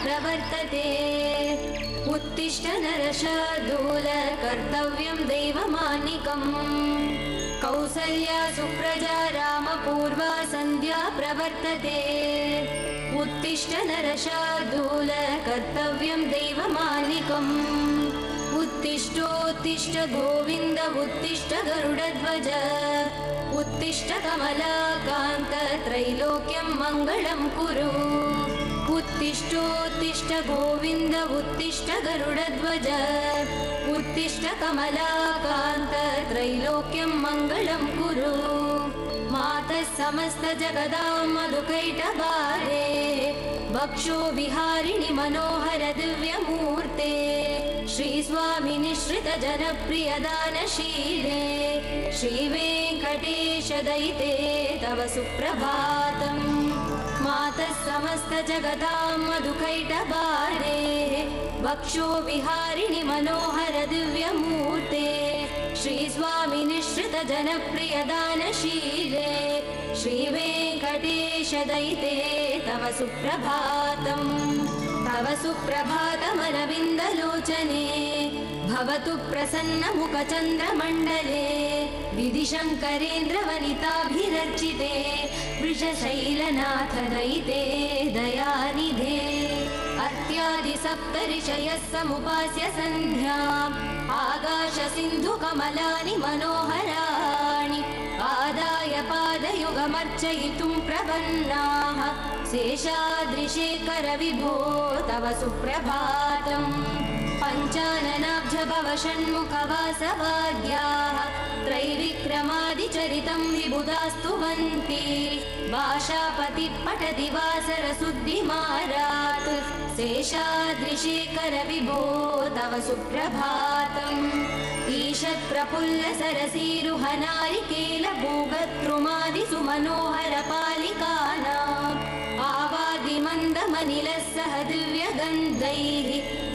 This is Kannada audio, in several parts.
प्रवर्तते। उत्तिष्ठ नरशार्दूल कर्तव्यं दैवमानिकम्। कौसल्या सुप्रजा रामपूर्वा सन्ध्या प्रवर्तते। उत्तिष्ठ नरशार्दूल कर्तव्यं दैवमानिकम्। उत्तिष्ठोत्तिष्ठ गोविन्द उत्तिष्ठ गरुडध्वज। उत्तिष्ठ कमलाकान्त त्रैलोक्यं मङ्गलं कुरु। उत्तिष्ठोत्तिष्ठ गोविन्द उत्तिष्ठ गरुडध्वज। उत्तिष्ठ कमलाकान्त त्रैलोक्यं मङ्गलं कुरु। मातः समस्त जगदां मधुकैटभारे। वक्षो विहारिणि मनोहर दिव्यमूर्ते। श्रीस्वामि निःश्रित जनप्रिय दानशीले। श्रीवेङ्कटेश दयिते तव सुप्रभातम्। मातः समस्त जगदां मधुकैटभारे। वक्षो विहारिणि मनोहर दिव्यमूर्ते। श्रीस्वामि निःश्रित जनप्रिय दानशीले। श्रीवेङ्कटेश दयिते तव सुप्रभातम्। तव सुप्रभातमरविन्दलोचने। भवतु प्रसन्नमुखचन्द्रमण्डले। विधिशङ्करेन्द्रवनिताभिरर्चिते। वृषशैलनाथ दयिते दयानिधे। अर्त्यादि सप्तऋषयः समुपास्य सन्ध्याम्। आकाश सिन्धु कमलानि मनोहराणि। आदाय पादयुगमर्चयितुं प्रपन्नाः। शेषाद्रिशेखर विभो तव सुप्रभातम्। पञ्चाननाब्ज भव षण्मुख वासवाद्याः। त्रैविक्रमादिचरितं विबुधास्तुवन्ति। भाषापति पठति वासरशुद्धिमारात्। शेषाद्रिशेखर विभो तव सुप्रभातम्। ईषत् प्रफुल्ल सरसीरुहनारिकेल भूगत्रुमादिसु मनोहर पालिकानाम्। आवादिमन्दमनिलः सह दिव्यगन्धैः।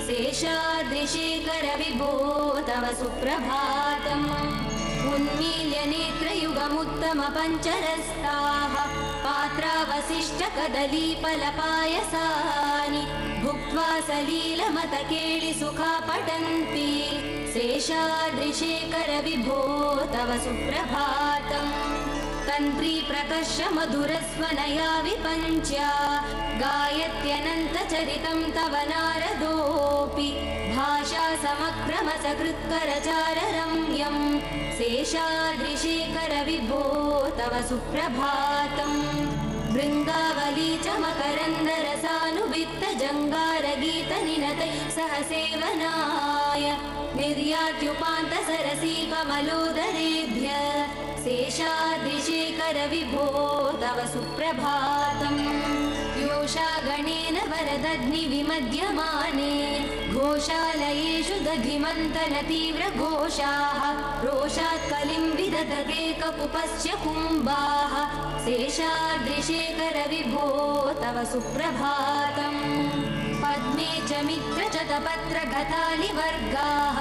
शेषाद्रिशेखर विभो तव सुप्रभातम्। उन्मील्य नेत्रयुगमुत्तम पञ्चरस्ताः। पात्रावशिष्ट कदलीफलपायसानि। भुक्त्वा सलीलमतकेळि सुखा पठन्ति। शेषाद्रिशेखर विभो तव सुप्रभातम्। तन्त्री प्रकर्ष मधुरस्वनया विपञ्च्या। गायत्यनन्तचरितं तव नारदोऽपि। भाषा समक्रम सकृत्करचार रम्यम्। शेषाद्रिशेखर विभो तव सुप्रभातम्। भृङ्गावली च मकरन्दरसानुवित्तजङ्गारगीतनिनतैः सह सेवनाय। निर्यात्युपान्त सरसी कमलोदरेभ्य। शेषाद्रिशेखर विभो तव सुप्रभातम्। योषा गणेन वरदग्निविमध्यमाने। घोषालयेषु दधिमन्तन तीव्रघोषाः। रोषात् कलिं विदधते ककुपश्च कुम्भाः। शेषाद्रिशेखर विभो तव सुप्रभातम्। पद्मे च मित्र च तपत्रगतालिवर्गाः।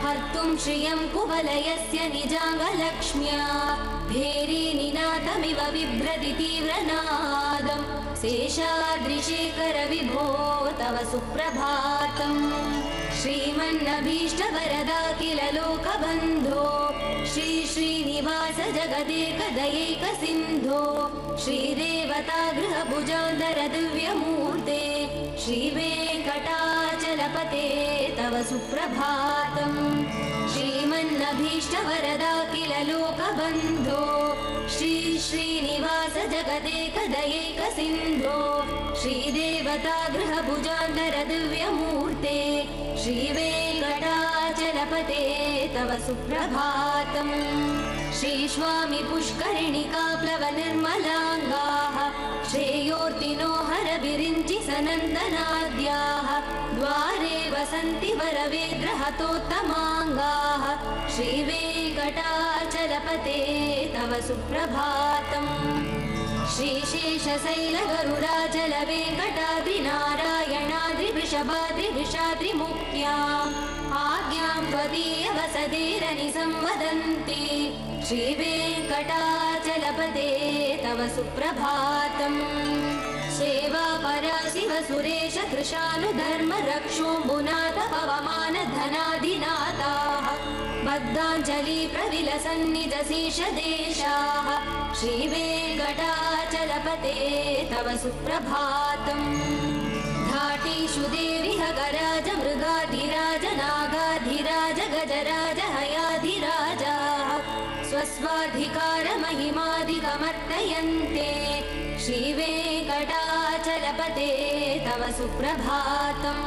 हर्तुं श्रियं कुवलयस्य निजाङ्गलक्ष्म्या। भेरी निनादमिव बिभ्रति तीव्रनादम्। शेषाद्रिशेखर विभो तव सुप्रभातम्। श्रीमन्नभीष्टवरदाखिल लोकबन्धो। श्री श्रीनिवास जगदेकदयैक सिन्धो। श्रीदेवतागृहभुजान्तर दिव्यमूर्ते। श्रीवेङ्कटाचलपते तव सुप्रभातम्। श्रीमन्नभीष्टवरदाखिल लोकबन्धो। श्री श्रीनिवास जगदेकदयैक सिन्धो। श्रीदेवतागृहभुजान्तर दिव्यमूर्ते। श्रीवेङ्कटाचलपते तव सुप्रभातम्। श्रीस्वामि पुष्करिणिकाप्लव निर्मलाङ्गाः। श्रेयोर्तिनो हर विरिञ्चि सनन्दनाद्याः। द्वारे वसन्ति वरवेद्रहतोत्तमाङ्गाः। श्रीवेङ्कटाचलपते तव सुप्रभातम्। श्रीशेषशैलगरुडाचल वेङ्कटाद्रिनारायणाद्रिवृषभाद्रिवृषाद्रिमुख्याम्। आज्ञां त्वदीय वसतेरनिसंवदन्ति। श्रीवेङ्कटाचलपते तव सुप्रभातम्। सेवा परा शिव सुरेश कृशानुधर्म रक्षोऽम्बुनाथ पवमान धनाधिनाथाः बद्धाञ्जलि प्रविलसन्निजशीष देशाः श्रीवेङ्कटाचलपते तव सुप्रभातम् घाटीषु देवि गराज मृगाधिराज नागाधिराज गजराज हयाधिराजाः स्वस्वाधिकार महिमाधिकमर्तयन्ते श्रीवेङ्कटाचलपते तव सुप्रभातम्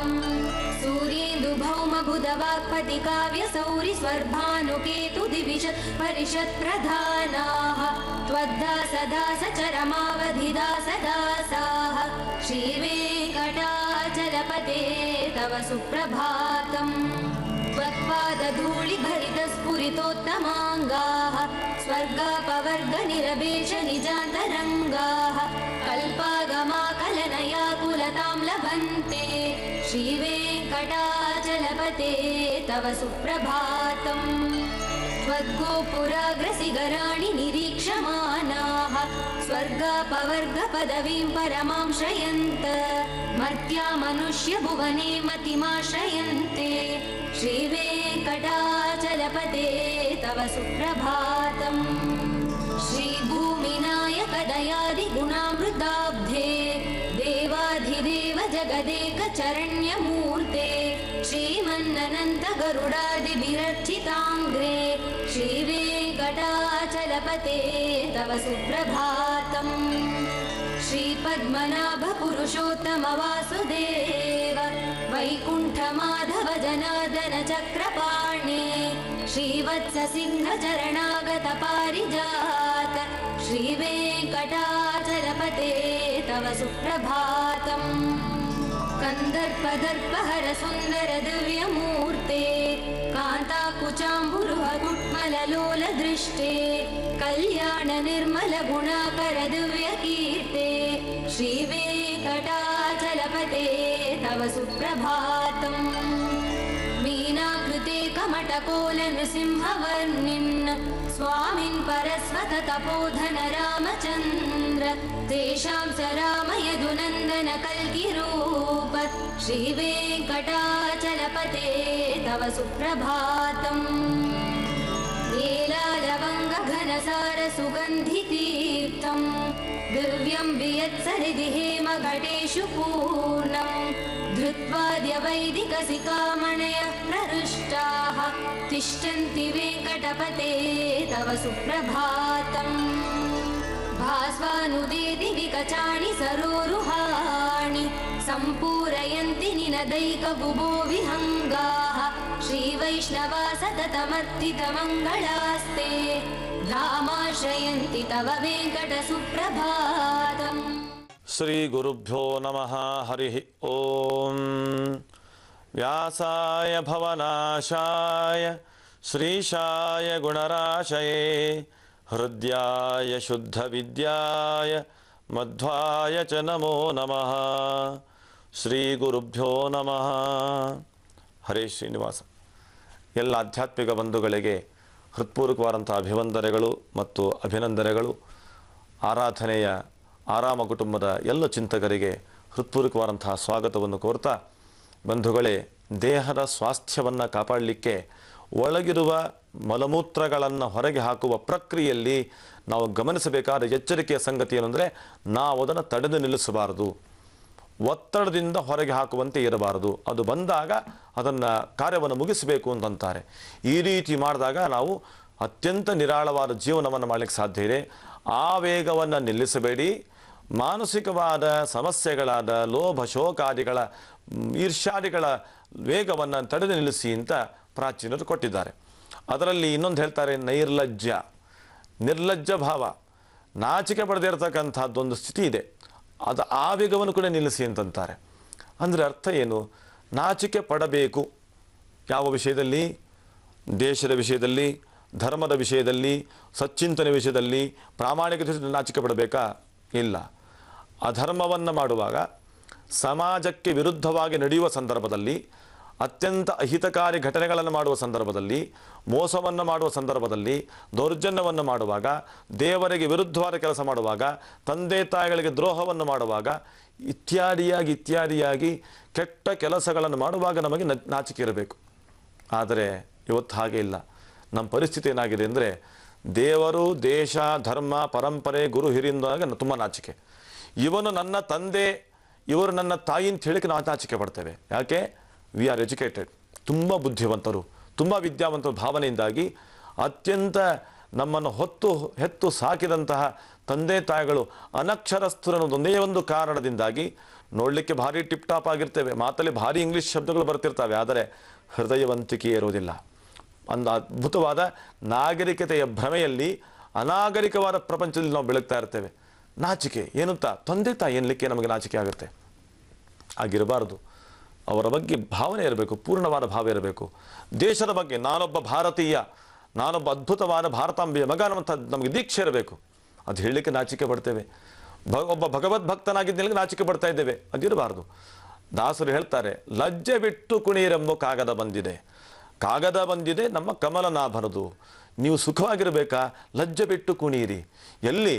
सूर्येन्दुभौमबुधवाक्पति काव्यसौरि स्वर्भानुकेतु दिविशत् परिषत् प्रधानाः त्वद्दासदासचरमावधिदासदासाः श्रीवेङ्कटाचलपते तव सुप्रभातम् त्वत्पादधूलिभरितस्फुरितोत्तमाङ्गाः स्वर्गापवर्गनिरवेश निजान्तरङ्गाः कल्पागमाकलनयाकुलतां लभन्ते श्रीवेङ्कटाचलपते तव सुप्रभातम् त्वद्गोपुराग्रसिगराणि निरीक्षमाणाः स्वर्गापवर्गपदवीं परमां श्रयन्त मर्त्या मनुष्यभुवने मतिमाश्रयन्ते श्रीवेङ्कटाचलपते तव सुप्रभातम् श्रीभूमिनायकदयादिगुणामृताब्धे देवाधिदेव जगदेकचरण्यमूर्ते श्रीमन्ननन्त गरुडादिभिरर्चिताङ्ग्रे श्रीवेङ्कटाचलपते तव सुप्रभातम् श्रीपद्मनाभ पुरुषोत्तम वासुदेव वैकुण्ठमाधव जनार्दन चक्रपाणे श्रीवत्स सिंह चरणागत पारिजात श्रीवेङ्कटाचलपते तव सुप्रभातम् कन्दर्पदर्पहर सुन्दर दिव्यमूर्ते कान्ताकुचाम्बुरुह कुट्मललोल दृष्टे कल्याण निर्मल गुणाकर दिव्यकीर्ते श्रीवेङ्कटाचलपते तव सुप्रभातम् मीनाकृते कमटकोल नृसिंहवर्णिन् स्वामिन् परस्वत तपोधन रामचन्द्र तेषां स राम यदुनन्दन कल्किरूप श्रीवेङ्कटाचलपते तव सुप्रभातम् नीलालवङ्ग घनसार सुगन्धितीर्थम् दिव्यं वियत्सरिदि हेमघटेषु पूर्णम् धृत्वाद्य वैदिकसिकामणयः प्रहृष्टाः तिष्ठन्ति वेङ्कटपते तव सुप्रभातम् भास्वानुदेति विकचानि सरोरुहाणि सम्पूरयन्ति निनदैकबुभो विहङ्गाः श्रीवैष्णवा सततमर्थितमङ्गलास्ते धामाश्रयन्ति तव वेङ्कटसुप्रभातम् ಶ್ರೀ ಗುರುಭ್ಯೋ ನಮಃ ಹರಿ ಓಂ ವ್ಯಾಸಾಯ ಭವನಾಶಾಯ ಶ್ರೀಶಾಯ ಗುಣರಾಶಯೇ ಹೃದ್ಯಾಯ ಶುದ್ಧ ವಿದ್ಯಾಯ ಮಧ್ವಾಯ ಚ ನಮೋ ನಮಃ ಶ್ರೀ ಗುರುಭ್ಯೋ ನಮಃ ಹರೇ ಶ್ರೀನಿವಾಸ. ಎಲ್ಲ ಆಧ್ಯಾತ್ಮಿಕ ಬಂಧುಗಳಿಗೆ ಹೃತ್ಪೂರ್ವಕವಾದಂಥ ಅಭಿವಂದನೆಗಳು ಮತ್ತು ಅಭಿನಂದನೆಗಳು. ಆರಾಧನೆಯ ಆರಾಮ ಕುಟುಂಬದ ಎಲ್ಲ ಚಿಂತಕರಿಗೆ ಹೃತ್ಪೂರ್ವಕವಾದಂತಹ ಸ್ವಾಗತವನ್ನು ಕೋರ್ತಾ, ಬಂಧುಗಳೇ, ದೇಹದ ಸ್ವಾಸ್ಥ್ಯವನ್ನು ಕಾಪಾಡಲಿಕ್ಕೆ ಒಳಗಿರುವ ಮಲಮೂತ್ರಗಳನ್ನು ಹೊರಗೆ ಹಾಕುವ ಪ್ರಕ್ರಿಯೆಯಲ್ಲಿ ನಾವು ಗಮನಿಸಬೇಕಾದ ಎಚ್ಚರಿಕೆಯ ಸಂಗತಿ ಏನಂದರೆ, ನಾವು ಅದನ್ನು ತಡೆದು ನಿಲ್ಲಿಸಬಾರದು, ಒತ್ತಡದಿಂದ ಹೊರಗೆ ಹಾಕುವಂತೆ ಇರಬಾರದು. ಅದು ಬಂದಾಗ ಅದನ್ನು ಕಾರ್ಯವನ್ನು ಮುಗಿಸಬೇಕು ಅಂತಂತಾರೆ. ಈ ರೀತಿ ಮಾಡಿದಾಗ ನಾವು ಅತ್ಯಂತ ನಿರಾಳವಾದ ಜೀವನವನ್ನು ಮಾಡಲಿಕ್ಕೆ ಸಾಧ್ಯ ಇದೆ. ಆ ವೇಗವನ್ನು ನಿಲ್ಲಿಸಬೇಡಿ. ಮಾನಸಿಕವಾದ ಸಮಸ್ಯೆಗಳಾದ ಲೋಭ ಶೋಕಾದಿಗಳ ಈರ್ಷ್ಯಾದಿಗಳ ವೇಗವನ್ನು ತಡೆದು ನಿಲ್ಲಿಸಿ ಅಂತ ಪ್ರಾಚೀನರು ಕೊಟ್ಟಿದ್ದಾರೆ. ಅದರಲ್ಲಿ ಇನ್ನೊಂದು ಹೇಳ್ತಾರೆ, ನಿರ್ಲಜ್ಜ ಭಾವ, ನಾಚಿಕೆ ಪಡೆದಿರತಕ್ಕಂಥದ್ದೊಂದು ಸ್ಥಿತಿ ಇದೆ. ಅದು ಆ ವೇಗವನ್ನು ಕೂಡ ನಿಲ್ಲಿಸಿ ಅಂತಂತಾರೆ. ಅಂದರೆ ಅರ್ಥ ಏನು? ನಾಚಿಕೆ ಪಡಬೇಕು. ಯಾವ ವಿಷಯದಲ್ಲಿ? ದೇಶದ ವಿಷಯದಲ್ಲಿ, ಧರ್ಮದ ವಿಷಯದಲ್ಲಿ, ಸಚ್ಚಿಂತನೆ ವಿಷಯದಲ್ಲಿ, ಪ್ರಾಮಾಣಿಕತೆ ನಾಚಿಕೆ ಪಡಬೇಕಾ? ಇಲ್ಲ. ಅಧರ್ಮವನ್ನು ಮಾಡುವಾಗ, ಸಮಾಜಕ್ಕೆ ವಿರುದ್ಧವಾಗಿ ನಡೆಯುವ ಸಂದರ್ಭದಲ್ಲಿ, ಅತ್ಯಂತ ಅಹಿತಕಾರಿ ಘಟನೆಗಳನ್ನು ಮಾಡುವ ಸಂದರ್ಭದಲ್ಲಿ, ಮೋಸವನ್ನು ಮಾಡುವ ಸಂದರ್ಭದಲ್ಲಿ, ದೌರ್ಜನ್ಯವನ್ನು ಮಾಡುವಾಗ, ದೇವರಿಗೆ ವಿರುದ್ಧವಾದ ಕೆಲಸ ಮಾಡುವಾಗ, ತಂದೆ ತಾಯಿಗಳಿಗೆ ದ್ರೋಹವನ್ನು ಮಾಡುವಾಗ, ಇತ್ಯಾದಿಯಾಗಿ ಕೆಟ್ಟ ಕೆಲಸಗಳನ್ನು ಮಾಡುವಾಗ ನಮಗೆ ನಾಚಿಕೆ ಇರಬೇಕು. ಆದರೆ ಇವತ್ತು ಹಾಗೆ ಇಲ್ಲ. ನಮ್ಮ ಪರಿಸ್ಥಿತಿ ಏನಾಗಿದೆ ಅಂದರೆ, ದೇವರು, ದೇಶ, ಧರ್ಮ, ಪರಂಪರೆ, ಗುರು ಹಿರಿಯಂದಾಗ ತುಂಬ ನಾಚಿಕೆ. ಇವನು ನನ್ನ ತಂದೆ, ಇವರು ನನ್ನ ತಾಯಿ ಅಂತ ಹೇಳಿಕೆ ನಾವು ನಾಚಿಕೆ ಪಡ್ತೇವೆ. ಯಾಕೆ? ವಿ ಆರ್ ಎಜುಕೇಟೆಡ್, ತುಂಬ ಬುದ್ಧಿವಂತರು, ತುಂಬ ವಿದ್ಯಾವಂತರ ಭಾವನೆಯಿಂದಾಗಿ ಅತ್ಯಂತ ನಮ್ಮನ್ನು ಹೆತ್ತು ಸಾಕಿದಂತಹ ತಂದೆ ತಾಯಿಗಳು ಅನಕ್ಷರಸ್ಥರನ್ನೊಂದೇ ಒಂದು ಕಾರಣದಿಂದಾಗಿ ನೋಡಲಿಕ್ಕೆ ಭಾರಿ ಟಿಪ್ ಟಾಪ್ ಆಗಿರ್ತೇವೆ, ಮಾತಲ್ಲಿ ಭಾರಿ ಇಂಗ್ಲೀಷ್ ಶಬ್ದಗಳು ಬರ್ತಿರ್ತವೆ, ಆದರೆ ಹೃದಯವಂತಿಕೆ ಇರುವುದಿಲ್ಲ. ಒಂದು ಅದ್ಭುತವಾದ ನಾಗರಿಕತೆಯ ಭ್ರಮೆಯಲ್ಲಿ ಅನಾಗರಿಕವಾದ ಪ್ರಪಂಚದಲ್ಲಿ ನಾವು ಬೆಳಗ್ತಾ ಇರ್ತೇವೆ. ನಾಚಿಕೆ ಏನಂತ ತಂದೆ ತಾಯಿ ಎನ್ನಲಿಕ್ಕೆ ನಮಗೆ ನಾಚಿಕೆ ಆಗುತ್ತೆ. ಆಗಿರಬಾರ್ದು. ಅವರ ಬಗ್ಗೆ ಭಾವನೆ ಇರಬೇಕು, ಪೂರ್ಣವಾದ ಭಾವ ಇರಬೇಕು. ದೇಶದ ಬಗ್ಗೆ ನಾನೊಬ್ಬ ಭಾರತೀಯ, ನಾನೊಬ್ಬ ಅದ್ಭುತವಾದ ಭಾರತಾಂಬೆಯ ಮಗ ಅನ್ನುವಂಥ ನಮಗೆ ದೀಕ್ಷೆ ಇರಬೇಕು. ಅದು ಹೇಳಲಿಕ್ಕೆ ನಾಚಿಕೆ ಪಡ್ತೇವೆ. ಒಬ್ಬ ಭಗವದ್ಭಕ್ತನಾಗಿದ್ದಲ್ಲಿಗೆ ನಾಚಿಕೆ ಪಡ್ತಾ ಇದ್ದೇವೆ, ಅದಿರಬಾರ್ದು. ದಾಸರು ಹೇಳ್ತಾರೆ, ಲಜ್ಜೆ ಬಿಟ್ಟು ಕುಣಿಯರೆಂಬ ಕಾಗದ ಬಂದಿದೆ. ಕಾಗದ ಬಂದಿದೆ ನಮ್ಮ ಕಮಲನಾಭನದು. ನೀವು ಸುಖವಾಗಿರಬೇಕಾ? ಲಜ್ಜೆ ಬಿಟ್ಟು ಕುಣಿಯಿರಿ. ಎಲ್ಲಿ?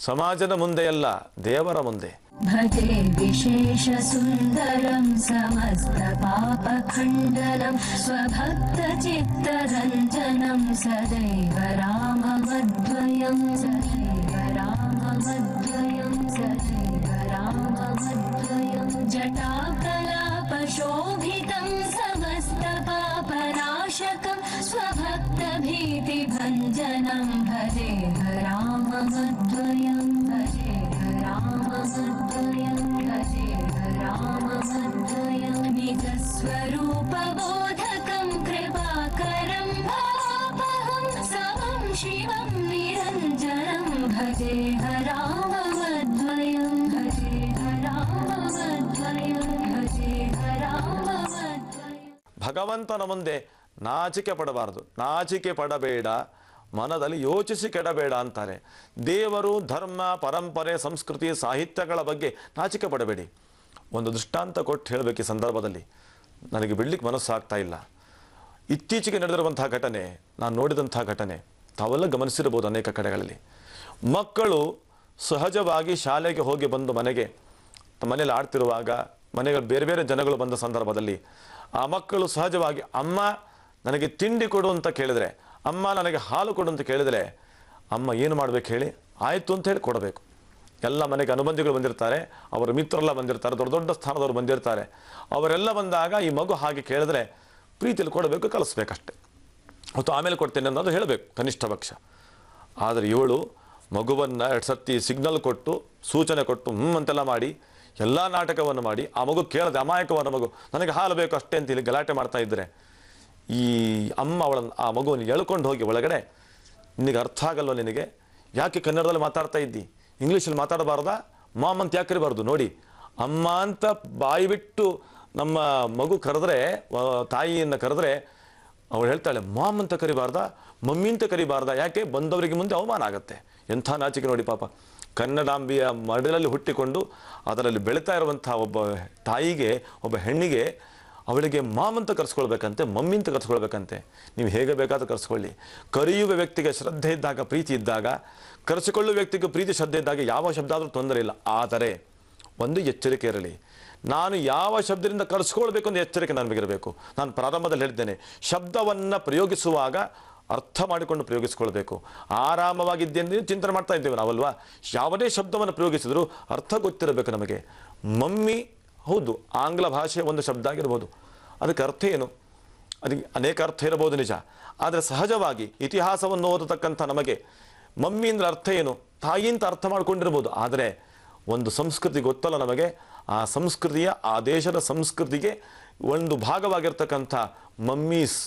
ಸಮಾಜದ ಮುಂದೆ ಅಲ್ಲ, ದೇವರ ಮುಂದೆ. ಭಜೆ ವಿಶೇಷ ಸುಂದರಂ ಸಮಸ್ತ ಪಾಪ ಖಂಡನಂ ಸ್ವಭಕ್ತ ಚಿತ್ತರಂಜನಂ ಸದೈವ ರಾಮಮದ್ವಯಂ ಸದೈವ ರಾಮಮದ್ವಯಂ ಸದೈವ ರಾಮಮದ್ವಯಂ ಜಟಾಕಲಾಪ ಶೋಭಿತಂ ಸಮಸ್ತ ಪಾಪನಾಶಕಂ ಸ್ವಭಕ್ತ ಭೀತಿ ಭಂಜನಂ ಭಜೇಹ ರಾಮಮದ್ವಯಂ ಭಜೇಹ ರಾಮಮದ್ವಯಂ ಭಜೇಹ ರಾಮಮದ್ವಯಂ ನಿಜ ಸ್ವರೂಪ ಬೋಧಕಂ ಕೃಪಾಕರಂ ಭಾವಪಹಂ ಸಮಂ ಶಿವಂ ನಿರಂಜನಂ ಭಜೇಹ ರಾಮಮದ್ವಯಂ ಭಜೇಹ ರಾಮಮದ್ವಯಂ ಭಜೇಹ ರಾಮಮದ್ವಯಂ. ಭಗವಂತನ ಮುಂದೆ ನಾಚಿಕೆ ಪಡಬಾರದು. ನಾಚಿಕೆ ಪಡಬೇಡ, ಮನದಲ್ಲಿ ಯೋಚಿಸಿ ಕೆಡಬೇಡ ಅಂತಾರೆ. ದೇವರು, ಧರ್ಮ, ಪರಂಪರೆ, ಸಂಸ್ಕೃತಿ, ಸಾಹಿತ್ಯಗಳ ಬಗ್ಗೆ ನಾಚಿಕೆ ಪಡಬೇಡಿ. ಒಂದು ದೃಷ್ಟಾಂತ ಕೊಟ್ಟು ಹೇಳಬೇಕು ಈ ಸಂದರ್ಭದಲ್ಲಿ. ನನಗೆ ಬಿಡ್ಲಿಕ್ಕೆ ಮನಸ್ಸಾಗ್ತಾ ಇಲ್ಲ. ಇತ್ತೀಚೆಗೆ ನಡೆದಿರುವಂತಹ ಘಟನೆ, ನಾನು ನೋಡಿದಂಥ ಘಟನೆ ತಾವೆಲ್ಲ ಗಮನಿಸಿರ್ಬೋದು. ಅನೇಕ ಕಡೆಗಳಲ್ಲಿ ಮಕ್ಕಳು ಸಹಜವಾಗಿ ಶಾಲೆಗೆ ಹೋಗಿ ಬಂದು ಮನೆಯಲ್ಲಿ ಆಡ್ತಿರುವಾಗ, ಮನೆಗಳು ಬೇರೆ ಬೇರೆ ಜನಗಳು ಬಂದ ಸಂದರ್ಭದಲ್ಲಿ ಆ ಮಕ್ಕಳು ಸಹಜವಾಗಿ ಅಮ್ಮ ನನಗೆ ತಿಂಡಿ ಕೊಡು ಅಂತ ಕೇಳಿದರೆ, ಅಮ್ಮ ನನಗೆ ಹಾಲು ಕೊಡು ಅಂತ ಕೇಳಿದರೆ, ಅಮ್ಮ ಏನು ಮಾಡಬೇಕು ಹೇಳಿ? ಆಯಿತು ಅಂತ ಹೇಳಿ ಕೊಡಬೇಕು. ಎಲ್ಲ ಮನೆಗೆ ಅನುಬಂಧಿಗಳು ಬಂದಿರ್ತಾರೆ, ಅವರ ಮಿತ್ರರೆಲ್ಲ ಬಂದಿರ್ತಾರೆ, ದೊಡ್ಡ ದೊಡ್ಡ ಸ್ಥಾನದವರು ಬಂದಿರ್ತಾರೆ. ಅವರೆಲ್ಲ ಬಂದಾಗ ಈ ಮಗು ಹಾಗೆ ಕೇಳಿದ್ರೆ ಪ್ರೀತಿಯಲ್ಲಿ ಕೊಡಬೇಕು, ಕಲಿಸ್ಬೇಕಷ್ಟೆ. ಮತ್ತು ಆಮೇಲೆ ಕೊಡ್ತೇನೆ ಅನ್ನೋದು ಹೇಳಬೇಕು ಕನಿಷ್ಠ ಪಕ್ಷ. ಆದರೆ ಇವಳು ಮಗುವನ್ನು 2 ಸರ್ತಿ ಸಿಗ್ನಲ್ ಕೊಟ್ಟು, ಸೂಚನೆ ಕೊಟ್ಟು ಅಂತೆಲ್ಲ ಮಾಡಿ, ಎಲ್ಲ ನಾಟಕವನ್ನು ಮಾಡಿ, ಆ ಮಗು ಕೇಳದೆ, ಅಮಾಯಕವಾದ ಮಗು ನನಗೆ ಹಾಲು ಬೇಕು ಅಷ್ಟೇ ಅಂತ ಇಲ್ಲಿ ಗಲಾಟೆ ಮಾಡ್ತಾ ಇದ್ದರೆ, ಈ ಅಮ್ಮ ಆ ಮಗುವನ್ನು ಎಳ್ಕೊಂಡು ಹೋಗಿ ಒಳಗಡೆ, ನಿನಗೆ ಅರ್ಥ ಆಗಲ್ವ? ನಿನಗೆ ಯಾಕೆ ಕನ್ನಡದಲ್ಲಿ ಮಾತಾಡ್ತಾ ಇದ್ದಿ? ಇಂಗ್ಲೀಷಲ್ಲಿ ಮಾತಾಡಬಾರ್ದಾ? ಮಾಮ್ ಅಂತ ಯಾಕೆ ಕರಿಬಾರ್ದು? ನೋಡಿ, ಅಮ್ಮ ಅಂತ ಬಾಯಿ ಬಿಟ್ಟು ನಮ್ಮ ಮಗು ಕರೆದ್ರೆ, ತಾಯಿಯನ್ನು ಕರೆದ್ರೆ ಅವಳು ಹೇಳ್ತಾಳೆ ಮಾಮ್ ಅಂತ ಕರಿಬಾರ್ದಾ, ಮಮ್ಮಿ ಅಂತ ಕರಿಬಾರ್ದಾ? ಯಾಕೆ? ಬಂದವರಿಗೆ ಮುಂದೆ ಅವಮಾನ ಆಗುತ್ತೆ. ಎಂಥ ನಾಚಿಕೆ ನೋಡಿ ಪಾಪ. ಕನ್ನಡಾಂಬಿಯ ಮಡಿಲಲ್ಲಿ ಹುಟ್ಟಿಕೊಂಡು ಅದರಲ್ಲಿ ಬೆಳೀತಾ ಇರುವಂಥ ಒಬ್ಬ ತಾಯಿಗೆ, ಒಬ್ಬ ಹೆಣ್ಣಿಗೆ, ಅವಳಿಗೆ ಮಾಮ್ ಅಂತ ಕರೆಸ್ಕೊಳ್ಬೇಕಂತೆ, ಮಮ್ಮಿ ಅಂತ ಕರೆಸ್ಕೊಳ್ಬೇಕಂತೆ. ನೀವು ಹೇಗೆ ಬೇಕಾದರೂ ಕರೆಸ್ಕೊಳ್ಳಿ. ಕರೆಯುವ ವ್ಯಕ್ತಿಗೆ ಶ್ರದ್ಧೆ ಇದ್ದಾಗ, ಪ್ರೀತಿ ಇದ್ದಾಗ, ಕರೆಸಿಕೊಳ್ಳುವ ವ್ಯಕ್ತಿಗೆ ಪ್ರೀತಿ ಶ್ರದ್ಧೆ ಇದ್ದಾಗ ಯಾವ ಶಬ್ದ ಆದರೂ ತೊಂದರೆ ಇಲ್ಲ. ಆದರೆ ಒಂದು ಎಚ್ಚರಿಕೆ ಇರಲಿ. ನಾನು ಯಾವ ಶಬ್ದದಿಂದ ಕರೆಸ್ಕೊಳ್ಬೇಕು ಅಂತ ಎಚ್ಚರಿಕೆ ನನಗಿರಬೇಕು. ನಾನು ಪ್ರಾರಂಭದಲ್ಲಿ ಹೇಳಿದ್ದೇನೆ, ಶಬ್ದವನ್ನು ಪ್ರಯೋಗಿಸುವಾಗ ಅರ್ಥ ಮಾಡಿಕೊಂಡು ಪ್ರಯೋಗಿಸ್ಕೊಳ್ಬೇಕು. ಆರಾಮವಾಗಿದ್ದೇನೆ ಚಿಂತನೆ ಮಾಡ್ತಾ ಇದ್ದೇವೆ ನಾವಲ್ವಾ? ಯಾವುದೇ ಶಬ್ದವನ್ನು ಪ್ರಯೋಗಿಸಿದ್ರು ಅರ್ಥ ಗೊತ್ತಿರಬೇಕು ನಮಗೆ. ಮಮ್ಮಿ ಹೌದು, ಆಂಗ್ಲ ಭಾಷೆಯ ಒಂದು ಶಬ್ದ ಆಗಿರ್ಬೋದು, ಅದಕ್ಕೆ ಅರ್ಥ ಏನು? ಅದಕ್ಕೆ ಅನೇಕ ಅರ್ಥ ಇರಬಹುದು ನಿಜ. ಆದರೆ ಸಹಜವಾಗಿ ಇತಿಹಾಸವನ್ನು ಓದತಕ್ಕಂಥ ನಮಗೆ ಮಮ್ಮಿ ಅಂದರೆ ಅರ್ಥ ಏನು? ತಾಯಿ ಅಂತ ಅರ್ಥ ಮಾಡ್ಕೊಂಡಿರ್ಬೋದು. ಆದರೆ ಒಂದು ಸಂಸ್ಕೃತಿ ಗೊತ್ತಲ್ಲ ನಮಗೆ, ಆ ಸಂಸ್ಕೃತಿಯ, ಆ ದೇಶದ ಸಂಸ್ಕೃತಿಗೆ ಒಂದು ಭಾಗವಾಗಿರ್ತಕ್ಕಂಥ ಮಮ್ಮೀಸ್,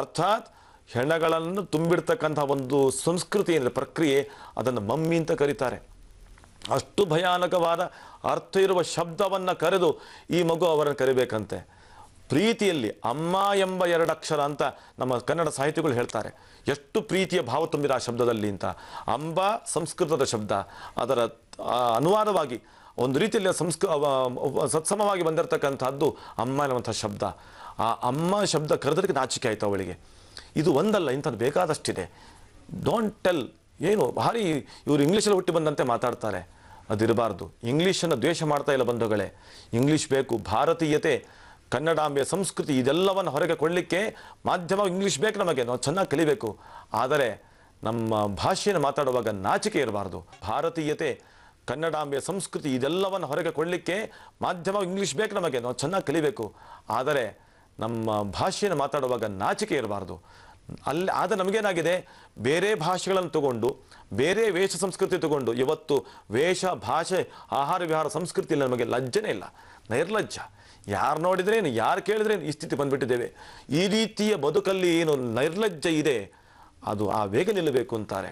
ಅರ್ಥಾತ್ ಹೆಣಗಳನ್ನು ತುಂಬಿಡ್ತಕ್ಕಂಥ ಒಂದು ಸಂಸ್ಕೃತಿ ಏನಿದೆ, ಪ್ರಕ್ರಿಯೆ, ಅದನ್ನು ಮಮ್ಮಿ ಅಂತ ಕರೀತಾರೆ. ಅಷ್ಟು ಭಯಾನಕವಾದ ಅರ್ಥ ಇರುವ ಶಬ್ದವನ್ನು ಕರೆದು ಈ ಮಗು ಅವರನ್ನು ಕರಿಬೇಕಂತೆ. ಪ್ರೀತಿಯಲ್ಲಿ ಅಮ್ಮ ಎಂಬ 2 ಅಕ್ಷರ ಅಂತ ನಮ್ಮ ಕನ್ನಡ ಸಾಹಿತಿಗಳು ಹೇಳ್ತಾರೆ. ಎಷ್ಟು ಪ್ರೀತಿಯ ಭಾವ ತುಂಬಿದ ಆ ಶಬ್ದದಲ್ಲಿ ಅಂತ. ಅಂಬ ಸಂಸ್ಕೃತದ ಶಬ್ದ, ಅದರ ಅನುವಾದವಾಗಿ ಒಂದು ರೀತಿಯಲ್ಲಿ ಸತ್ಸಮವಾಗಿ ಬಂದಿರತಕ್ಕಂಥದ್ದು ಅಮ್ಮ ಅನ್ನುವಂಥ ಶಬ್ದ. ಆ ಅಮ್ಮ ಶಬ್ದ ಕರೆದಕ್ಕೆ ನಾಚಿಕೆ ಆಯಿತು ಅವಳಿಗೆ. ಇದು ಒಂದಲ್ಲ, ಇಂಥದ್ದು ಬೇಕಾದಷ್ಟಿದೆ. Don't tell. ಏನು ಭಾರಿ ಇವರು ಇಂಗ್ಲೀಷಲ್ಲಿ ಹುಟ್ಟಿ ಬಂದಂತೆ ಮಾತಾಡ್ತಾರೆ, ಅದಿರಬಾರ್ದು. ಇಂಗ್ಲೀಷನ್ನು ದ್ವೇಷ ಮಾಡ್ತಾ ಇಲ್ಲ ಬಂಧುಗಳೇ. ಇಂಗ್ಲೀಷ್ ಬೇಕು. ಭಾರತೀಯತೆ, ಕನ್ನಡಾಂಬೆಯ ಸಂಸ್ಕೃತಿ ಇದೆಲ್ಲವನ್ನು ಹೊರಗೆ ಕೊಡಲಿಕ್ಕೆ ಮಾಧ್ಯಮ ಇಂಗ್ಲೀಷ್ ಬೇಕು ನಮಗೆ. ನಾವು ಚೆನ್ನಾಗಿ ಕಲಿಬೇಕು. ಆದರೆ ನಮ್ಮ ಭಾಷೆಯನ್ನು ಮಾತಾಡುವಾಗ ನಾಚಿಕೆ ಇರಬಾರ್ದು. ಭಾರತೀಯತೆ, ಕನ್ನಡಾಂಬೆಯ ಸಂಸ್ಕೃತಿ ಇದೆಲ್ಲವನ್ನು ಹೊರಗೆ ಕೊಡಲಿಕ್ಕೆ ಮಾಧ್ಯಮ ಇಂಗ್ಲೀಷ್ ಬೇಕು ನಮಗೆ. ನಾವು ಚೆನ್ನಾಗಿ ಕಲಿಬೇಕು. ಆದರೆ ನಮ್ಮ ಭಾಷೆಯನ್ನು ಮಾತಾಡುವಾಗ ನಾಚಿಕೆ ಇರಬಾರ್ದು. ಆದರೆ ನಮಗೇನಾಗಿದೆ, ಬೇರೆ ಭಾಷೆಗಳನ್ನು ತಗೊಂಡು, ಬೇರೆ ವೇಷ ಸಂಸ್ಕೃತಿ ತಗೊಂಡು ಇವತ್ತು ವೇಷ, ಭಾಷೆ, ಆಹಾರ ವಿಹಾರ ಸಂಸ್ಕೃತಿಯಲ್ಲಿ ನಮಗೆ ಲಜ್ಜೆನೇ ಇಲ್ಲ, ನೈರ್ಲಜ್ಜ. ಯಾರು ನೋಡಿದ್ರೇನು, ಯಾರು ಕೇಳಿದ್ರೇನು ಈ ಸ್ಥಿತಿ ಬಂದುಬಿಟ್ಟಿದ್ದೇವೆ. ಈ ರೀತಿಯ ಬದುಕಲ್ಲಿ ಏನು ನೈರ್ಲಜ್ಜೆ ಇದೆ, ಅದು ಆ ವೇಗ ನಿಲ್ಲಬೇಕು ಅಂತಾರೆ.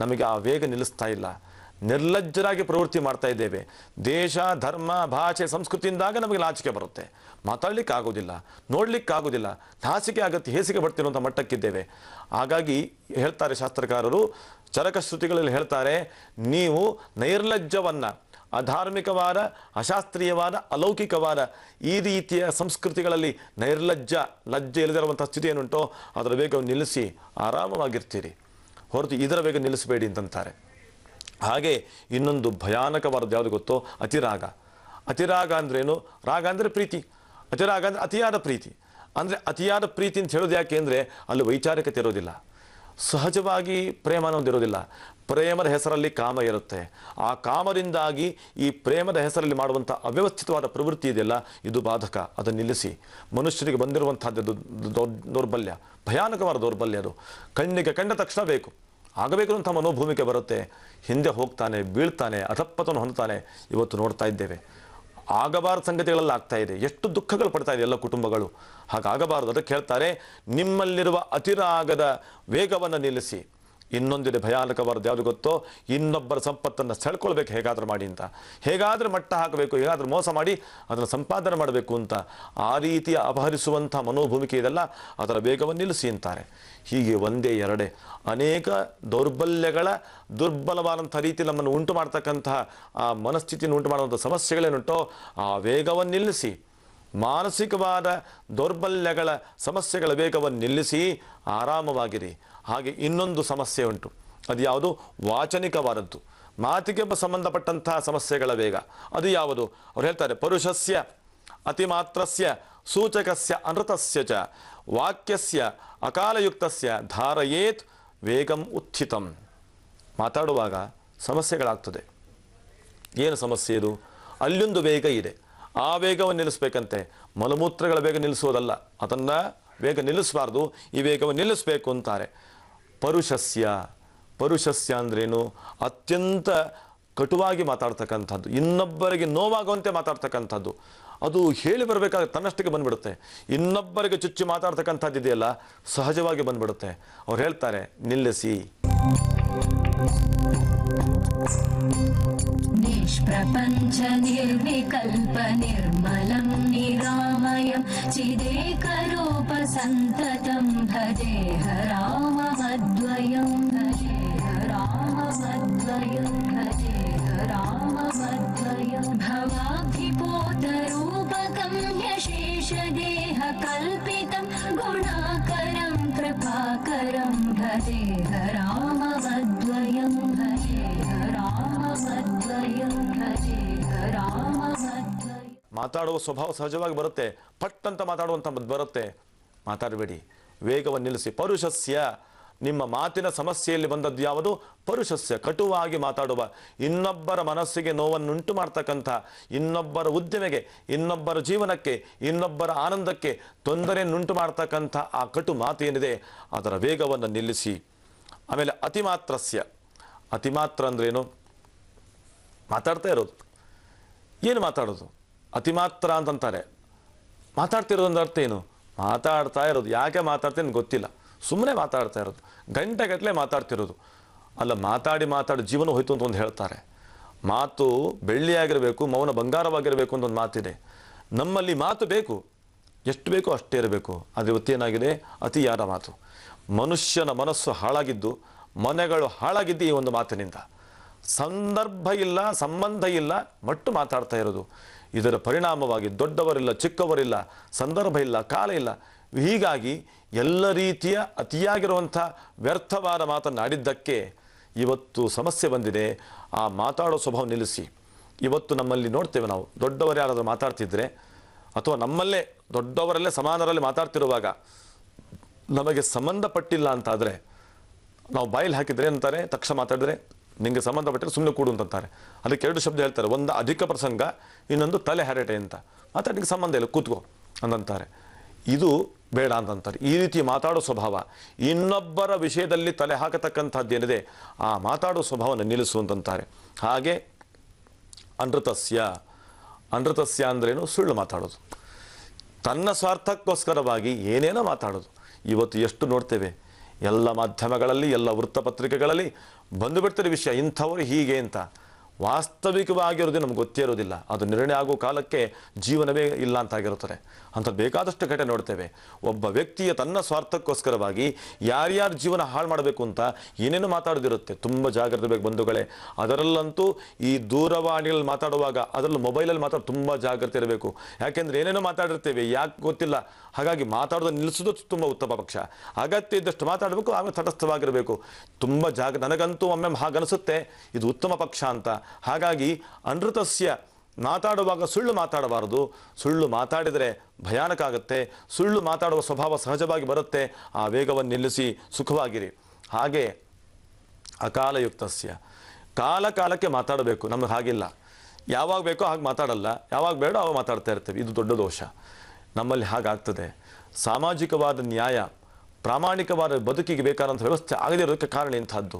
ನಮಗೆ ಆ ವೇಗ ನಿಲ್ಲಿಸ್ತಾ ಇಲ್ಲ. ನಿರ್ಲಜ್ಜರಾಗಿ ಪ್ರವೃತ್ತಿ ಮಾಡ್ತಾ ಇದ್ದೇವೆ. ದೇಶ, ಧರ್ಮ, ಭಾಷೆ, ಸಂಸ್ಕೃತಿಯಿಂದಾಗ ನಮಗೆ ನಾಚಿಕೆ ಬರುತ್ತೆ. ಮಾತಾಡಲಿಕ್ಕಾಗೋದಿಲ್ಲ, ನೋಡಲಿಕ್ಕಾಗೋದಿಲ್ಲ, ನಾಚಿಕೆ ಆಗುತ್ತೆ, ಹೇಸಿಗೆ ಬರ್ತೀನೋ ಅಂತ ಮಟ್ಟಕ್ಕಿದ್ದೇವೆ. ಹಾಗಾಗಿ ಹೇಳ್ತಾರೆ ಶಾಸ್ತ್ರಕಾರರು, ಚರಕ ಶ್ರುತಿಗಳಲ್ಲಿ ಹೇಳ್ತಾರೆ, ನೀವು ನೈರ್ಲಜ್ಜವನ್ನು, ಅಧಾರ್ಮಿಕವಾದ, ಅಶಾಸ್ತ್ರೀಯವಾದ, ಅಲೌಕಿಕವಾದ ಈ ರೀತಿಯ ಸಂಸ್ಕೃತಿಗಳಲ್ಲಿ ಲಜ್ಜೆ ಇಲ್ಲದಿರುವಂಥ ಸ್ಥಿತಿ ಏನುಂಟೋ ಅದರ ವೇಗವನ್ನು ನಿಲ್ಲಿಸಿ ಆರಾಮವಾಗಿರ್ತೀರಿ, ಹೊರತು ಇದರ ವೇಗ ನಿಲ್ಲಿಸಬೇಡಿ ಅಂತಂತಾರೆ. ಹಾಗೆ ಇನ್ನೊಂದು ಭಯಾನಕವಾದದ್ದು ಯಾವುದು ಗೊತ್ತೋ, ಅತಿರಾಗ. ಅತಿರಾಗ ಅಂದ್ರೇನು? ರಾಗ ಅಂದರೆ ಪ್ರೀತಿ, ಅತಿರಾಗ ಅಂದರೆ ಅತಿಯಾದ ಪ್ರೀತಿ. ಅಂದರೆ ಅತಿಯಾದ ಪ್ರೀತಿ ಅಂತ ಹೇಳೋದು ಯಾಕೆ ಅಂದರೆ ಅಲ್ಲಿ ವೈಚಾರಿಕತೆ ಇರೋದಿಲ್ಲ, ಸಹಜವಾಗಿ ಪ್ರೇಮ ಅನ್ನೋದಿರೋದಿಲ್ಲ. ಪ್ರೇಮದ ಹೆಸರಲ್ಲಿ ಕಾಮ ಇರುತ್ತೆ. ಆ ಕಾಮದಿಂದಾಗಿ ಈ ಪ್ರೇಮದ ಹೆಸರಲ್ಲಿ ಮಾಡುವಂಥ ಅವ್ಯವಸ್ಥಿತವಾದ ಪ್ರವೃತ್ತಿ ಇದೆಯಲ್ಲ, ಇದು ಬಾಧಕ. ಅದನ್ನು ನಿಲ್ಲಿಸಿ. ಮನುಷ್ಯನಿಗೆ ಬಂದಿರುವಂಥದ್ದು ದೌರ್ಬಲ್ಯ, ಭಯಾನಕವಾದ ದೌರ್ಬಲ್ಯ. ಅದು ಕಣ್ಣಿಗೆ ಕಂಡ ತಕ್ಷಣ ಬೇಕು, ಆಗಬೇಕು ಅಂತ ಮನೋಭೂಮಿಕೆ ಬರುತ್ತೆ. ಹಿಂದೆ ಹೋಗ್ತಾನೆ, ಬೀಳ್ತಾನೆ, ಅಧಪ್ಪತನ ಹೊಂದ್ತಾನೆ. ಇವತ್ತು ನೋಡ್ತಾ ಇದ್ದೇವೆ. ಆಗಬಾರದ ಸಂಗತಿಗಳೆಲ್ಲ ಆಗ್ತಾ ಇದೆ. ಎಷ್ಟು ದುಃಖಗಳು ಪಡ್ತಾ ಇದೆ ಎಲ್ಲ ಕುಟುಂಬಗಳು. ಹಾಗಾಗಬಾರದು. ಅದಕ್ಕೆ ಹೇಳ್ತಾರೆ, ನಿಮ್ಮಲ್ಲಿರುವ ಅತಿರಾಗದ ವೇಗವನ್ನು ನಿಲ್ಲಿಸಿ. ಇನ್ನೊಂದಿದೆ ಭಯಾನಕವಾದದ್ದು ಯಾವುದು ಗೊತ್ತೋ, ಇನ್ನೊಬ್ಬರ ಸಂಪತ್ತನ್ನು ಸೆಳ್ಕೊಳ್ಬೇಕು ಹೇಗಾದರೂ ಮಾಡಿ ಅಂತ, ಹೇಗಾದರೂ ಮಟ್ಟ ಹಾಕಬೇಕು, ಹೇಗಾದರೂ ಮೋಸ ಮಾಡಿ ಅದನ್ನು ಸಂಪಾದನೆ ಮಾಡಬೇಕು ಅಂತ, ಆ ರೀತಿಯ ಅಪಹರಿಸುವಂಥ ಮನೋಭೂಮಿಕೆ ಇದೆಲ್ಲ, ಅದರ ವೇಗವನ್ನು ನಿಲ್ಲಿಸಿ ಅಂತಾರೆ. ಹೀಗೆ ಒಂದೇ ಎರಡೇ ಅನೇಕ ದೌರ್ಬಲ್ಯಗಳ, ದುರ್ಬಲವಾದಂಥ ರೀತಿ ನಮ್ಮನ್ನು ಉಂಟು ಮಾಡ್ತಕ್ಕಂತಹ ಆ ಮನಸ್ಥಿತಿಯನ್ನು ಉಂಟು ಮಾಡುವಂಥ ಸಮಸ್ಯೆಗಳೇನುಂಟೋ ಆ ವೇಗವನ್ನು ನಿಲ್ಲಿಸಿ. ಮಾನಸಿಕವಾದ ದೌರ್ಬಲ್ಯಗಳ ಸಮಸ್ಯೆಗಳ ವೇಗವನ್ನು ನಿಲ್ಲಿಸಿ ಆರಾಮವಾಗಿರಿ. ಹಾಗೆ ಇನ್ನೊಂದು ಸಮಸ್ಯೆ ಉಂಟು, ಅದು ಯಾವುದು? ವಾಚನಿಕವಾದದ್ದು, ಮಾತಿಗೆ ಸಂಬಂಧಪಟ್ಟಂತಹ ಸಮಸ್ಯೆಗಳ ವೇಗ. ಅದು ಯಾವುದು? ಅವ್ರು ಹೇಳ್ತಾರೆ, ಪರುಷಸ್ಯ ಅತಿಮಾತ್ರಸ್ಯ ಸೂಚಕಸ್ಯ ಅನೃತಸ್ಯ ಚ ವಾಕ್ಯಸ್ಯ ಅಕಾಲಯುಕ್ತಸ್ಯ ಧಾರಯೇತ್ ವೇಗಂ ಉತ್ಥಿತಂ. ಮಾತಾಡುವಾಗ ಸಮಸ್ಯೆಗಳಾಗ್ತದೆ. ಏನು ಸಮಸ್ಯೆ ಇದು? ಅಲ್ಲೊಂದು ವೇಗ ಇದೆ, ಆ ವೇಗವನ್ನು ನಿಲ್ಲಿಸ್ಬೇಕಂತೆ. ಮಲಮೂತ್ರಗಳ ವೇಗ ನಿಲ್ಲಿಸೋದಲ್ಲ, ಅದನ್ನು ವೇಗ ನಿಲ್ಲಿಸಬಾರ್ದು, ಈ ವೇಗವನ್ನು ನಿಲ್ಲಿಸಬೇಕು ಅಂತಾರೆ. ಪರುಷಸ್ಯ ಅಂದ್ರೇನು? ಅತ್ಯಂತ ಕಟುವಾಗಿ ಮಾತಾಡ್ತಕ್ಕಂಥದ್ದು, ಇನ್ನೊಬ್ಬರಿಗೆ ನೋವಾಗುವಂತೆ ಮಾತಾಡ್ತಕ್ಕಂಥದ್ದು. ಅದು ಹೇಳಿ ಬರಬೇಕಾದ್ರೆ ತನ್ನಷ್ಟಕ್ಕೆ ಬಂದ್ಬಿಡುತ್ತೆ. ಇನ್ನೊಬ್ಬರಿಗೆ ಚುಚ್ಚಿ ಮಾತಾಡ್ತಕ್ಕಂಥದ್ದು ಇದೆಯಲ್ಲ, ಸಹಜವಾಗಿ ಬಂದ್ಬಿಡುತ್ತೆ. ಅವ್ರು ಹೇಳ್ತಾರೆ, ನಿಲ್ಲಿಸಿ. निष्प्रपञ्च निर्विकल्प निर्मलं निरामयं चिदेकरूपसन्ततं भजेह राममद्वयं भवाब्धिपोतरूपकं ह्यशेषदेहकल्पितं गुणाकरं कृपाकरं भजेह राममद्वयं ಮಾತಾಡುವ ಸ್ವಭಾವ ಸಹಜವಾಗಿ ಬರುತ್ತೆ, ಪಟ್ ಅಂತ ಮಾತಾಡುವಂಥ ಬರುತ್ತೆ. ಮಾತಾಡಬೇಡಿ, ವೇಗವನ್ನು ನಿಲ್ಲಿಸಿ. ಪರುಷಸ್ಯ, ನಿಮ್ಮ ಮಾತಿನ ಸಮಸ್ಯೆಯಲ್ಲಿ ಬಂದದ್ದು ಯಾವುದು? ಪರುಷಸ್ಯ, ಕಟುವಾಗಿ ಮಾತಾಡುವ, ಇನ್ನೊಬ್ಬರ ಮನಸ್ಸಿಗೆ ನೋವನ್ನುಂಟು ಮಾಡ್ತಕ್ಕಂಥ, ಇನ್ನೊಬ್ಬರ ಉದ್ಯಮೆಗೆ, ಇನ್ನೊಬ್ಬರ ಜೀವನಕ್ಕೆ, ಇನ್ನೊಬ್ಬರ ಆನಂದಕ್ಕೆ ತೊಂದರೆಯನ್ನುಂಟು ಮಾಡ್ತಕ್ಕಂಥ ಆ ಕಟು ಮಾತು ಏನಿದೆ ಅದರ ವೇಗವನ್ನು ನಿಲ್ಲಿಸಿ. ಆಮೇಲೆ ಅತಿಮಾತ್ರಸ್ಯ. ಅತಿಮಾತ್ರ ಅಂದ್ರೇನು? ಮಾತಾಡ್ತಾ ಇರೋದು. ಏನು ಮಾತಾಡೋದು? ಅತಿಮಾತ್ರ ಅಂತಂತಾರೆ. ಮಾತಾಡ್ತಿರೋದು ಅಂದ್ರೆ ಅರ್ಥ ಏನು? ಮಾತಾಡ್ತಾ ಇರೋದು. ಯಾಕೆ ಮಾತಾಡ್ತೇನೆ ಗೊತ್ತಿಲ್ಲ, ಸುಮ್ಮನೆ ಮಾತಾಡ್ತಾ ಇರೋದು, ಗಂಟೆಗಟ್ಟಲೆ ಮಾತಾಡ್ತಿರೋದು. ಅಲ್ಲ, ಮಾತಾಡಿ ಜೀವನ ಹೋಯ್ತು ಅಂತ ಒಂದು ಹೇಳ್ತಾರೆ. ಮಾತು ಬೆಳ್ಳಿಯಾಗಿರಬೇಕು, ಮೌನ ಬಂಗಾರವಾಗಿರಬೇಕು ಅಂತ ಒಂದು ಮಾತಿದೆ. ನಮ್ಮಲ್ಲಿ ಮಾತು ಬೇಕು, ಎಷ್ಟು ಬೇಕೋ ಅಷ್ಟೇ ಇರಬೇಕು. ಆದರೆ ಇವತ್ತೇನಾಗಿದೆ? ಅತಿಯಾದ ಮಾತು. ಮನುಷ್ಯನ ಮನಸ್ಸು ಹಾಳಾಗಿದ್ದು, ಮನೆಗಳು ಹಾಳಾಗಿದ್ದು ಈ ಒಂದು ಮಾತಿನಿಂದ. ಸಂದರ್ಭ ಇಲ್ಲ, ಸಂಬಂಧ ಇಲ್ಲ, ಮಟ್ಟು ಮಾತಾಡ್ತಾ ಇರೋದು. ಇದರ ಪರಿಣಾಮವಾಗಿ ದೊಡ್ಡವರಿಲ್ಲ, ಚಿಕ್ಕವರಿಲ್ಲ, ಸಂದರ್ಭ ಇಲ್ಲ, ಕಾಲ ಇಲ್ಲ. ಹೀಗಾಗಿ ಎಲ್ಲ ರೀತಿಯ ಅತಿಯಾಗಿರುವಂಥ ವ್ಯರ್ಥವಾದ ಮಾತನ್ನಾಡಿದ್ದಕ್ಕೆ ಇವತ್ತು ಸಮಸ್ಯೆ ಬಂದಿದೆ. ಆ ಮಾತಾಡೋ ಸ್ವಭಾವ ನಿಲ್ಲಿಸಿ. ಇವತ್ತು ನಮ್ಮಲ್ಲಿ ನೋಡ್ತೇವೆ ನಾವು, ದೊಡ್ಡವರು ಯಾರಾದರೂ ಮಾತಾಡ್ತಿದ್ರೆ ಅಥವಾ ನಮ್ಮಲ್ಲೇ ದೊಡ್ಡವರಲ್ಲೇ ಸಮಾನರಲ್ಲಿ ಮಾತಾಡ್ತಿರುವಾಗ ನಮಗೆ ಸಂಬಂಧಪಟ್ಟಿಲ್ಲ ಅಂತಾದರೆ ನಾವು ಬಾಯಲ್ಲಿ ಹಾಕಿದರೆ ಅಂತಾರೆ, ತಕ್ಷಣ ಮಾತಾಡಿದರೆ ನಿಮಗೆ ಸಂಬಂಧಪಟ್ಟರೆ ಸುಮ್ಮನೆ ಕೂಡು ಅಂತಾರೆ. ಅದಕ್ಕೆ ಎರಡು ಶಬ್ದ ಹೇಳ್ತಾರೆ, ಒಂದು ಅಧಿಕ ಪ್ರಸಂಗ, ಇನ್ನೊಂದು ತಲೆ ಹರಟೆ ಅಂತ. ಮಾತಾಡಲಿಕ್ಕೆ ಸಂಬಂಧ ಇಲ್ಲ, ಕೂತ್ಕೋ ಅಂತಾರೆ. ಇದು ಬೇಡ ಅಂತಾರೆ. ಈ ರೀತಿ ಮಾತಾಡೋ ಸ್ವಭಾವ, ಇನ್ನೊಬ್ಬರ ವಿಷಯದಲ್ಲಿ ತಲೆ ಹಾಕತಕ್ಕಂಥದ್ದೇನಿದೆ ಆ ಮಾತಾಡೋ ಸ್ವಭಾವವನ್ನು ನಿಲ್ಲಿಸು ಅಂತಾರೆ. ಹಾಗೆ ಅನೃತಸ್ಯ ಅಂದ್ರೇನು? ಸುಳ್ಳು ಮಾತಾಡೋದು, ತನ್ನ ಸ್ವಾರ್ಥಕ್ಕೋಸ್ಕರವಾಗಿ ಏನೇನೋ ಮಾತಾಡೋದು. ಇವತ್ತು ಎಷ್ಟು ನೋಡ್ತೇವೆ, ಎಲ್ಲ ಮಾಧ್ಯಮಗಳಲ್ಲಿ, ಎಲ್ಲ ವೃತ್ತಪತ್ರಿಕೆಗಳಲ್ಲಿ ಬಂದು ಬಿಡ್ತಾರೆ ವಿಷಯ, ಇಂಥವರು ಹೀಗೆ ಅಂತ. ವಾಸ್ತವಿಕವಾಗಿರೋದು ನಮ್ಗೆ ಗೊತ್ತೇ ಇರೋದಿಲ್ಲ. ಅದು ನಿರ್ಣಯ ಆಗೋ ಕಾಲಕ್ಕೆ ಜೀವನವೇ ಇಲ್ಲ ಅಂತಾಗಿರುತ್ತದೆ. ಅಂಥದ್ದು ಬೇಕಾದಷ್ಟು ಘಟನೆ ನೋಡ್ತೇವೆ. ಒಬ್ಬ ವ್ಯಕ್ತಿಯ ತನ್ನ ಸ್ವಾರ್ಥಕ್ಕೋಸ್ಕರವಾಗಿ ಯಾರ್ಯಾರು ಜೀವನ ಹಾಳು ಮಾಡಬೇಕು ಅಂತ ಏನೇನು ಮಾತಾಡೋದಿರುತ್ತೆ. ತುಂಬ ಜಾಗ್ರತೆ ಬೇಕು ಬಂಧುಗಳೇ. ಅದರಲ್ಲಂತೂ ಈ ದೂರವಾಣಿಗಳಲ್ಲಿ ಮಾತಾಡುವಾಗ, ಅದರಲ್ಲೂ ಮೊಬೈಲಲ್ಲಿ ಮಾತಾಡೋದು ತುಂಬ ಜಾಗ್ರತೆ ಇರಬೇಕು. ಯಾಕೆಂದರೆ ಏನೇನೋ ಮಾತಾಡಿರ್ತೇವೆ, ಯಾಕೆ ಗೊತ್ತಿಲ್ಲ. ಹಾಗಾಗಿ ಮಾತಾಡೋದನ್ನು ನಿಲ್ಲಿಸೋದು ತುಂಬ ಉತ್ತಮ ಪಕ್ಷ. ಅಗತ್ಯ ಇದ್ದಷ್ಟು ಮಾತಾಡಬೇಕು, ಆಮೇಲೆ ತಟಸ್ಥವಾಗಿರಬೇಕು. ತುಂಬ ನನಗಂತೂ ಒಮ್ಮೆ ಹಾಗನಿಸುತ್ತೆ ಇದು ಉತ್ತಮ ಪಕ್ಷ ಅಂತ. ಹಾಗಾಗಿ ಅನೃತಸ್ಯ, ಮಾತಾಡುವಾಗ ಸುಳ್ಳು ಮಾತಾಡಬಾರದು. ಸುಳ್ಳು ಮಾತಾಡಿದರೆ ಭಯಾನಕ ಆಗುತ್ತೆ. ಸುಳ್ಳು ಮಾತಾಡುವ ಸ್ವಭಾವ ಸಹಜವಾಗಿ ಬರುತ್ತೆ. ಆ ವೇಗವನ್ನು ನಿಲ್ಲಿಸಿ ಸುಖವಾಗಿರಿ. ಹಾಗೆ ಅಕಾಲಯುಕ್ತಸ್ಯ, ಕಾಲಕ್ಕೆ ಮಾತಾಡಬೇಕು. ನಮಗೆ ಹಾಗಿಲ್ಲ, ಯಾವಾಗ ಬೇಕೋ ಹಾಗೆ ಮಾತಾಡಲ್ಲ, ಯಾವಾಗ ಬೇಡ ಅವಾಗ ಮಾತಾಡ್ತಾ ಇರ್ತೇವೆ. ಇದು ದೊಡ್ಡ ದೋಷ. ನಮ್ಮಲ್ಲಿ ಹಾಗಾಗ್ತದೆ. ಸಾಮಾಜಿಕವಾದ ನ್ಯಾಯ, ಪ್ರಾಮಾಣಿಕವಾದ ಬದುಕಿಗೆ ಬೇಕಾದಂಥ ವ್ಯವಸ್ಥೆ ಆಗದಿರೋದಕ್ಕೆ ಕಾರಣ ಇಂಥದ್ದು.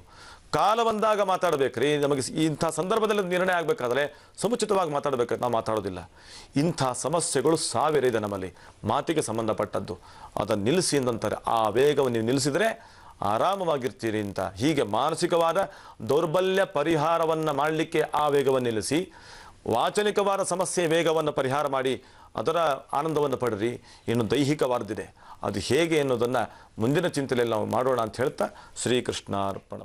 ಕಾಲ ಬಂದಾಗ ಮಾತಾಡಬೇಕ್ರಿ. ನಮಗೆ ಇಂಥ ಸಂದರ್ಭದಲ್ಲಿ ನಿರ್ಣಯ ಆಗಬೇಕಾದ್ರೆ ಸಮುಚಿತವಾಗಿ ಮಾತಾಡಬೇಕು. ನಾವು ಮಾತಾಡೋದಿಲ್ಲ. ಇಂಥ ಸಮಸ್ಯೆಗಳು ಸಾವಿರ ಇದೆ ನಮ್ಮಲ್ಲಿ, ಮಾತಿಗೆ ಸಂಬಂಧಪಟ್ಟದ್ದು. ಅದನ್ನು ನಿಲ್ಲಿಸಿ ಅಂತಾರೆ. ಆ ವೇಗವನ್ನು ನೀವು ನಿಲ್ಲಿಸಿದರೆ ಆರಾಮವಾಗಿರ್ತೀರಿ ಅಂತ. ಹೀಗೆ ಮಾನಸಿಕವಾದ ದೌರ್ಬಲ್ಯ ಪರಿಹಾರವನ್ನು ಮಾಡಲಿಕ್ಕೆ ಆ ವೇಗವನ್ನು ನಿಲ್ಲಿಸಿ, ವಾಚನಿಕವಾದ ಸಮಸ್ಯೆ ವೇಗವನ್ನು ಪರಿಹಾರ ಮಾಡಿ ಅದರ ಆನಂದವನ್ನು ಪಡ್ರಿ. ಇನ್ನು ದೈಹಿಕವಾದದಿದೆ, ಅದು ಹೇಗೆ ಎನ್ನುವುದನ್ನು ಮುಂದಿನ ಚಿಂತನೆಯಲ್ಲಿ ನಾವು ಮಾಡೋಣ ಅಂತ ಹೇಳ್ತಾ ಶ್ರೀಕೃಷ್ಣಾರ್ಪಣ.